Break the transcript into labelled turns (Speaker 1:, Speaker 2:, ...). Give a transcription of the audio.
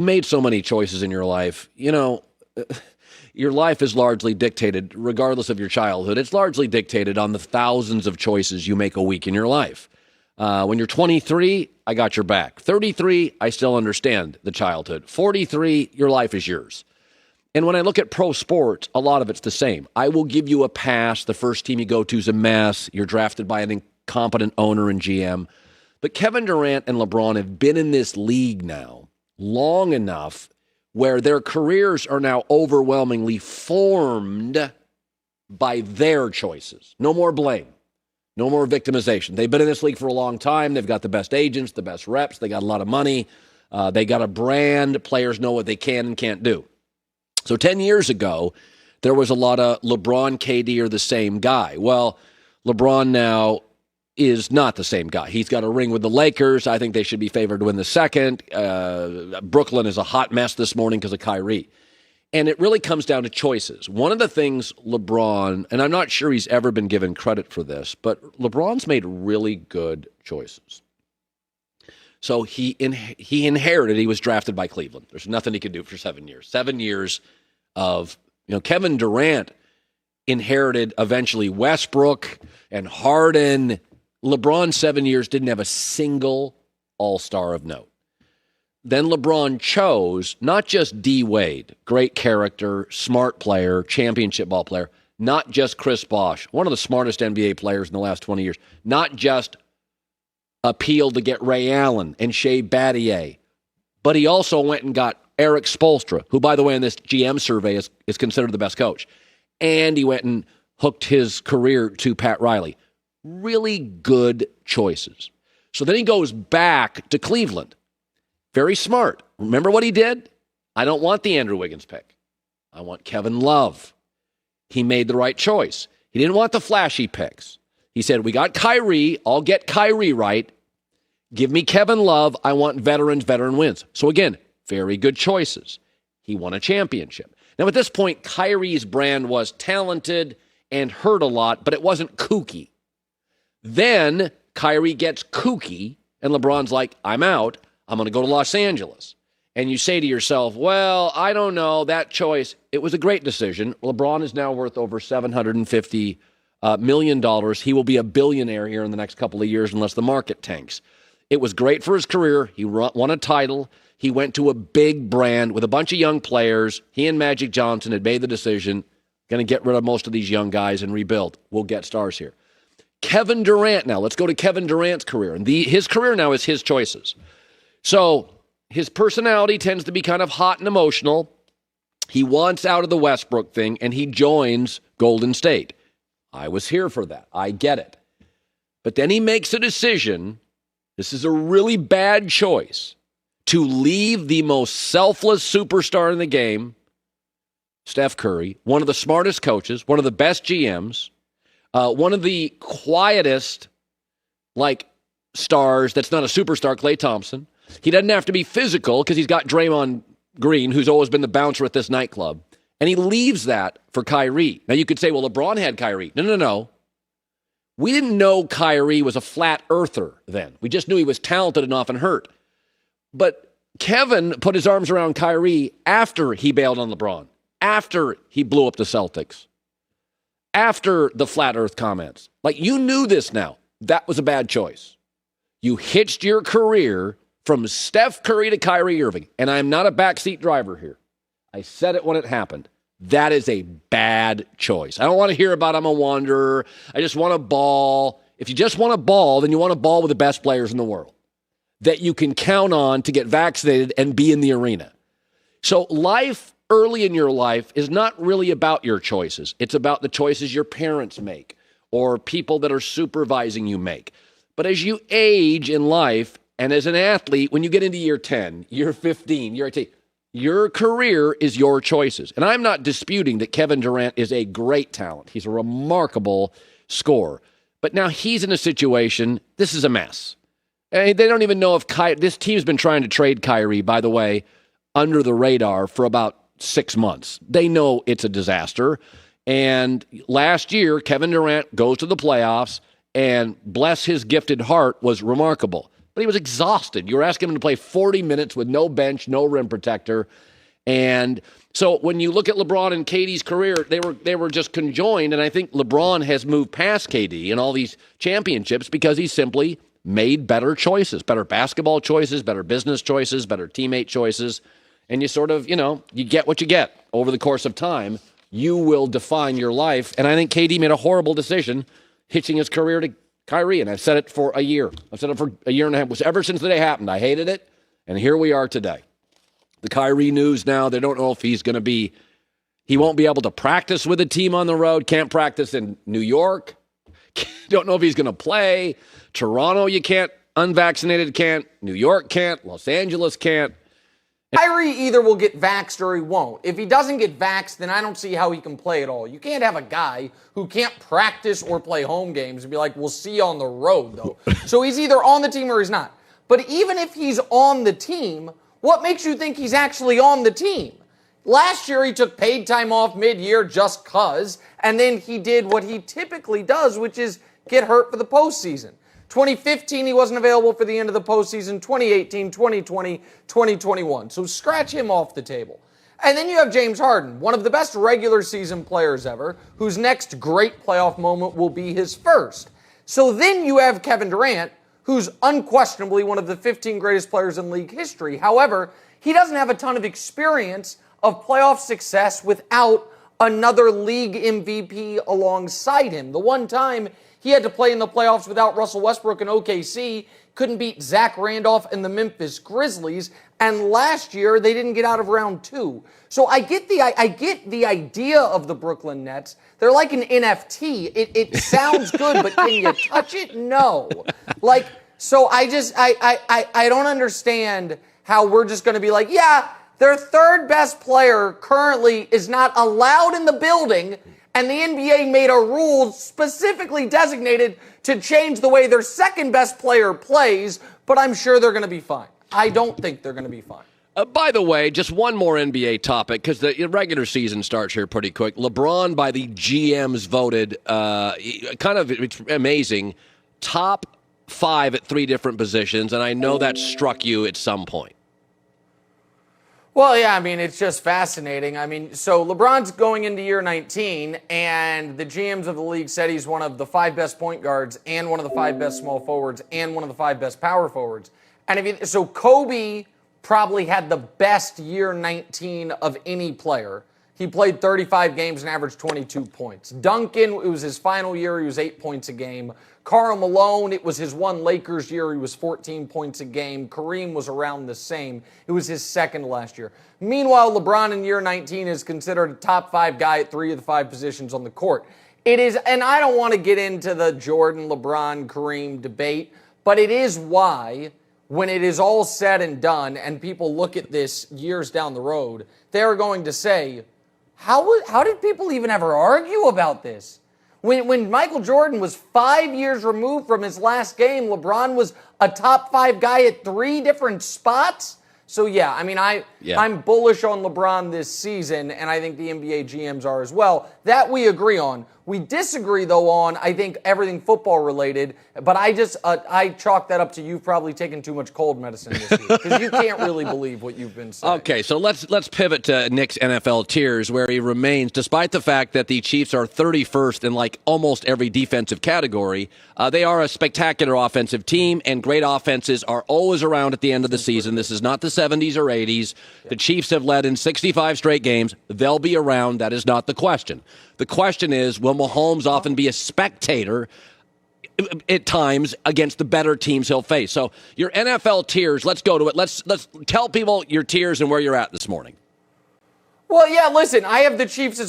Speaker 1: made so many choices in your life. Your life is largely dictated, regardless of your childhood, it's largely dictated on the thousands of choices you make a week in your life. When you're 23, I got your back. 33, I still understand the childhood. 43, your life is yours. And when I look at pro sports, a lot of it's the same. I will give you a pass. The first team you go to is a mess. You're drafted by an incompetent owner and GM. But Kevin Durant and LeBron have been in this league now long enough where their careers are now overwhelmingly formed by their choices. No more blame. No more victimization. They've been in this league for a long time. They've got the best agents, the best reps. They got a lot of money. They got a brand. Players know what they can and can't do. So 10 years ago, there was a lot of LeBron, KD are the same guy. Well, LeBron now is not the same guy. He's got a ring with the Lakers. I think they should be favored to win the second. Brooklyn is a hot mess this morning because of Kyrie. And it really comes down to choices. One of the things LeBron, and I'm not sure he's ever been given credit for this, but LeBron's made really good choices. So he inherited, he was drafted by Cleveland. There's nothing he could do for 7 years. 7 years of, Kevin Durant inherited eventually Westbrook and Harden. LeBron 7 years didn't have a single all-star of note. Then LeBron chose not just D. Wade, great character, smart player, championship ball player, not just Chris Bosh, one of the smartest NBA players in the last 20 years, not just appealed to get Ray Allen and Shea Battier, but he also went and got Eric Spoelstra, who, by the way, in this GM survey is considered the best coach. And he went and hooked his career to Pat Riley. Really good choices. So then he goes back to Cleveland. Very smart. Remember what he did? I don't want the Andrew Wiggins pick. I want Kevin Love. He made the right choice. He didn't want the flashy picks. He said, we got Kyrie. I'll get Kyrie right. Give me Kevin Love. I want veteran wins. So again, very good choices. He won a championship. Now at this point, Kyrie's brand was talented and hurt a lot, but it wasn't kooky. Then Kyrie gets kooky, and LeBron's like, I'm out. I'm going to go to Los Angeles. And you say to yourself, well, I don't know, that choice, it was a great decision. LeBron is now worth over $750 million. He will be a billionaire here in the next couple of years unless the market tanks. It was great for his career. He won a title. He went to a big brand with a bunch of young players. He and Magic Johnson had made the decision, going to get rid of most of these young guys and rebuild. We'll get stars here. Kevin Durant now. Let's go to Kevin Durant's career. And his career now is his choices. So his personality tends to be kind of hot and emotional. He wants out of the Westbrook thing, and he joins Golden State. I was here for that. I get it. But then he makes a decision, this is a really bad choice, to leave the most selfless superstar in the game, Steph Curry, one of the smartest coaches, one of the best GMs, one of the quietest, stars that's not a superstar, Klay Thompson. He doesn't have to be physical because he's got Draymond Green, who's always been the bouncer at this nightclub. And he leaves that for Kyrie. Now, you could say, well, LeBron had Kyrie. No. We didn't know Kyrie was a flat earther then. We just knew he was talented enough and hurt. But Kevin put his arms around Kyrie after he bailed on LeBron, after he blew up the Celtics, after the flat earth comments. You knew this now. That was a bad choice. You hitched your career from Steph Curry to Kyrie Irving. And I'm not a backseat driver here. I said it when it happened. That is a bad choice. I don't want to hear about I'm a wanderer. I just want a ball. If you just want a ball, then you want a ball with the best players in the world that you can count on to get vaccinated and be in the arena. So life early in your life is not really about your choices. It's about the choices your parents make or people that are supervising you make. But as you age in life, and as an athlete, when you get into year 10, year 15, year 18, your career is your choices. And I'm not disputing that Kevin Durant is a great talent. He's a remarkable scorer. But now he's in a situation, this is a mess. And they don't even know if this team's been trying to trade Kyrie, by the way, under the radar for about 6 months. They know it's a disaster. And last year, Kevin Durant goes to the playoffs, and bless his gifted heart, was remarkable. But but he was exhausted. You were asking him to play 40 minutes with no bench, no rim protector. And so when you look at LeBron and KD's career, they were just conjoined. And I think LeBron has moved past KD in all these championships because he simply made better choices, better basketball choices, better business choices, better teammate choices. And you sort of, you get what you get over the course of time. You will define your life. And I think KD made a horrible decision hitching his career to Kyrie. And I've said it for a year. I've said it for a year and a half. Ever since the day happened, I hated it. And here we are today. The Kyrie news now, they don't know if he won't be able to practice with a team on the road, can't practice in New York, don't know if he's going to play. Toronto, you can't, unvaccinated can't, New York can't, Los Angeles can't.
Speaker 2: Kyrie either will get vaxxed or he won't. If he doesn't get vaxxed, then I don't see how he can play at all. You can't have a guy who can't practice or play home games and be like, we'll see you on the road, though. So he's either on the team or he's not. But even if he's on the team, what makes you think he's actually on the team? Last year, he took paid time off mid-year just cause, and then he did what he typically does, which is get hurt for the postseason. 2015, he wasn't available for the end of the postseason. 2018, 2020, 2021. So scratch him off the table. And then you have James Harden, one of the best regular season players ever, whose next great playoff moment will be his first. So then you have Kevin Durant, who's unquestionably one of the 15 greatest players in league history. However, he doesn't have a ton of experience of playoff success without another league MVP alongside him. The one time he had to play in the playoffs without Russell Westbrook and OKC, couldn't beat Zach Randolph and the Memphis Grizzlies, and last year they didn't get out of round 2. So I get the idea of the Brooklyn Nets. They're like an NFT. It sounds good, but can you touch it? No. So I don't understand how we're just going to be like, yeah, their third best player currently is not allowed in the building, and the NBA made a rule specifically designated to change the way their second best player plays, but I'm sure they're going to be fine. I don't think they're going to be fine.
Speaker 1: By the way, just one more NBA topic, because the regular season starts here pretty quick. LeBron, by the GMs, voted, it's amazing, top 5 at 3 different positions, and I know that struck you at some point.
Speaker 2: Well, yeah, it's just fascinating. So LeBron's going into year 19, and the GMs of the league said he's one of the 5 best point guards and one of the 5 best small forwards and one of the 5 best power forwards. And so Kobe probably had the best year 19 of any player. He played 35 games and averaged 22 points. Duncan, it was his final year. He was 8 points a game. Karl Malone, it was his one Lakers year. He was 14 points a game. Kareem was around the same. It was his second last year. Meanwhile, LeBron in year 19 is considered a top 5 guy at 3 of the 5 positions on the court. It is, and I don't want to get into the Jordan, LeBron, Kareem debate, but it is why, when it is all said and done and people look at this years down the road, they're going to say, how did people even ever argue about this? When Michael Jordan was 5 years removed from his last game, LeBron was a top 5 guy at 3 different spots. So, yeah, I'm bullish on LeBron this season, and I think the NBA GMs are as well. That we agree on. We disagree, though, on, I think, everything football-related, but I chalk that up to you've probably taken too much cold medicine this year, because you can't really believe what you've been saying.
Speaker 1: Okay, so let's pivot to Nick's NFL tiers, where he remains, despite the fact that the Chiefs are 31st in, almost every defensive category, they are a spectacular offensive team, and great offenses are always around at the end of the season. This is not the 70s or 80s. The Chiefs have led in 65 straight games. They'll be around. That is not the question. The question is, will Mahomes often be a spectator at times against the better teams he'll face? So your NFL tiers, let's go to it. Let's tell people your tiers and where you're at this morning.
Speaker 2: Well, yeah, listen, I have the Chiefs as the